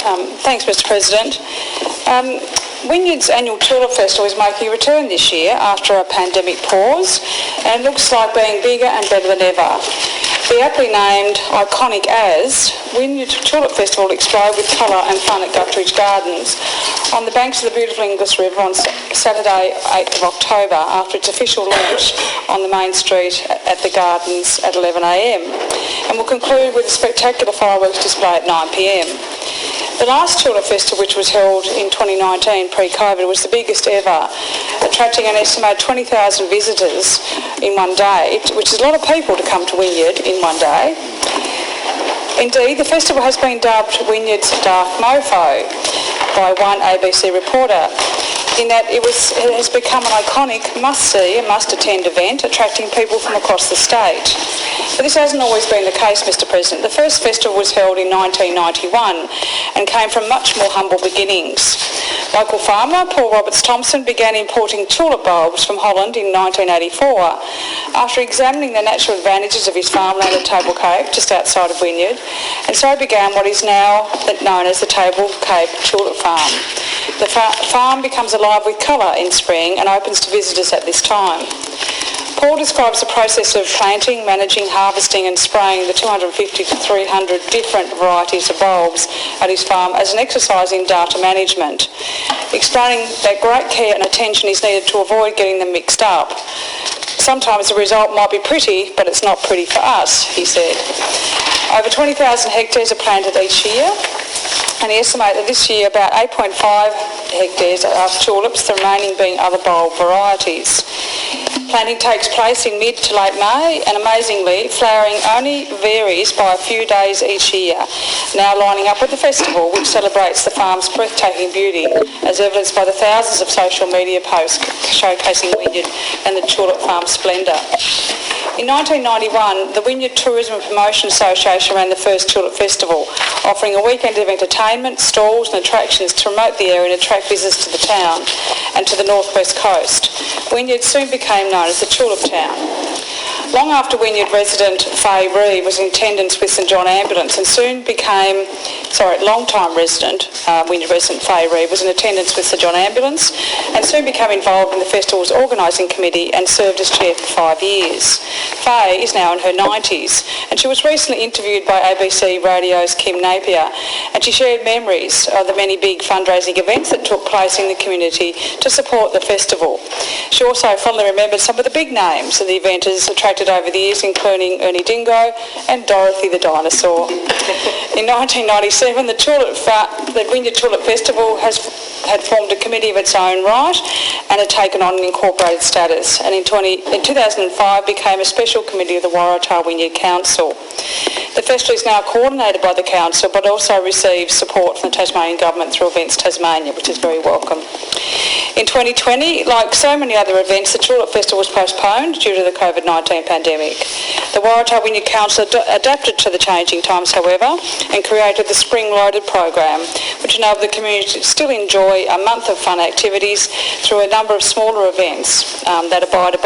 Thanks, Mr President. Wynyard's annual Tulip Festival is making a return this year after a pandemic pause, and it looks like being bigger and better than ever. The aptly named Iconic As, Wynyard Tulip Festival will explode with colour and fun at Guthridge Gardens on the banks of the beautiful Inglis River on Saturday 8th of October after its official launch on the main street at the Gardens at 11am, and will conclude with a spectacular fireworks display at 9pm. The last Tulip Festival, which was held in 2019 pre-COVID, was the biggest ever, attracting an estimated 20,000 visitors in one day, which is a lot of people to come to Wynyard in one day. Indeed, the festival has been dubbed Wynyard's Dark Mofo by one ABC reporter, in that it has become an iconic must-see and must-attend event, attracting people from across the state. But this hasn't always been the case, Mr President. The first festival was held in 1991 and came from much more humble beginnings. Local farmer Paul Roberts Thompson began importing tulip bulbs from Holland in 1984 after examining the natural advantages of his farmland at Table Cape, just outside of Wynyard, and so began what is now known as the Table Cape Tulip Farm. The farm becomes alive with colour in spring and opens to visitors at this time. Paul describes the process of planting, managing, harvesting and spraying the 250 to 300 different varieties of bulbs at his farm as an exercise in data management, explaining that great care and attention is needed to avoid getting them mixed up. Sometimes the result might be pretty, but it's not pretty for us, he said. Over 20,000 hectares are planted each year, and he estimated that this year about 8.5 hectares are tulips, the remaining being other bulb varieties. Planting takes place in mid to late May, and amazingly, flowering only varies by a few days each year, now lining up with the festival, which celebrates the farm's breathtaking beauty, as evidenced by the thousands of social media posts showcasing Wynyard and the tulip farm's splendour. In 1991, the Wynyard Tourism and Promotion Association ran the first Tulip Festival, offering a weekend of entertainment, stalls and attractions to promote the area and attract visitors to the town and to the northwest coast. Wynyard soon became known as the Tulip Town. Long after Wynyard resident Faye Reeve was in attendance with St John Ambulance and soon became, long-time resident, Wynyard resident Faye Reeve was in attendance with St John Ambulance and soon became involved in the festival's organising committee and served as chair for 5 years. Faye is now in her 90s and she was recently interviewed by ABC Radio's Kim Napier, and she shared memories of the many big fundraising events that took place in the community to support the festival. She also fondly remembered some of the big names of the eventers attracted over the years, including Ernie Dingo and Dorothy the Dinosaur. In 1997, the Wynyard Tulip Festival had formed a committee of its own right and had taken on an incorporated status, and in 2005 became a special committee of the Waratah Wynyard Council. The festival is now coordinated by the council but also receives support from the Tasmanian Government through Events Tasmania, which is very welcome. In 2020, like so many other events, the Tulip Festival was postponed due to the COVID-19 pandemic. The Waratah Wynyard Council adapted to the changing times, however, and created the Spring Loaded program, which enabled the community to still enjoy a month of fun activities through a number of smaller events that abided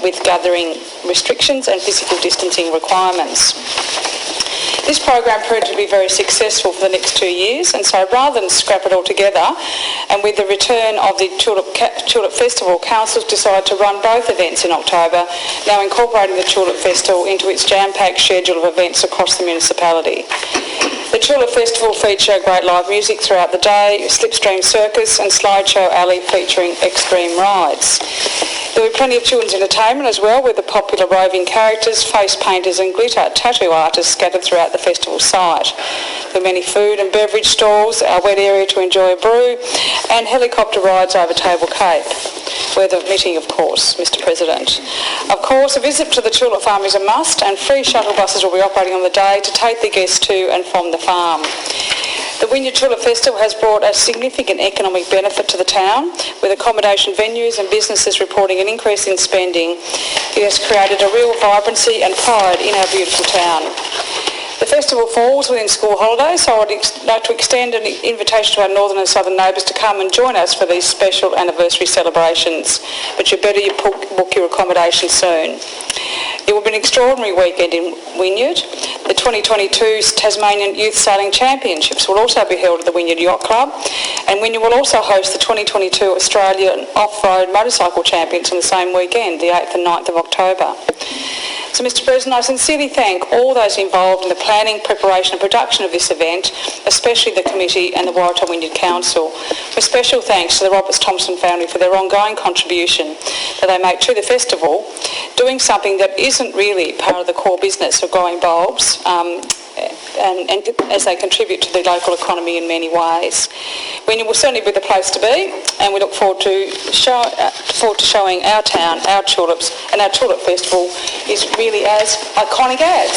with gathering restrictions and physical distancing requirements. This program proved to be very successful for the next 2 years, and so rather than scrap it all together, and with the return of the Tulip Festival, councils decided to run both events in October, now incorporating the Tulip Festival into its jam-packed schedule of events across the municipality. The Tulip Festival featured great live music throughout the day, slipstream circus and slideshow alley featuring extreme rides. There were plenty of children's entertainment as well, with the popular roving characters, face painters and glitter tattoo artists scattered throughout the festival site. There were many food and beverage stalls, a wet area to enjoy a brew, and helicopter rides over Table Cape. Weather permitting, of course, Mr President. Of course, a visit to the Tulip Farm is a must, and free shuttle buses will be operating on the day to take the guests to and from the farm. The Wynyard Tulip Festival has brought a significant economic benefit to the town, with accommodation venues and businesses reporting an increase in spending. It has created a real vibrancy and pride in our beautiful town. The festival falls within school holidays, so I'd like to extend an invitation to our northern and southern neighbours to come and join us for these special anniversary celebrations, but you better book your accommodation soon. It will be an extraordinary weekend in Wynyard. The 2022 Tasmanian Youth Sailing Championships will also be held at the Wynyard Yacht Club, and Wynyard will also host the 2022 Australian Off-Road Motorcycle Champions on the same weekend, the 8th and 9th of October. So, Mr President, I sincerely thank all those involved in the planning, preparation and production of this event, especially the committee and the Waratah Wynyard Council. With special thanks to the Roberts Thompson family for their ongoing contribution that they make to the festival, doing something that isn't really part of the core business of growing bulbs, and as they contribute to the local economy in many ways. Wynyard will certainly be the place to be, and we look forward to showing our town, our tulips, and our Tulip Festival is really as iconic as.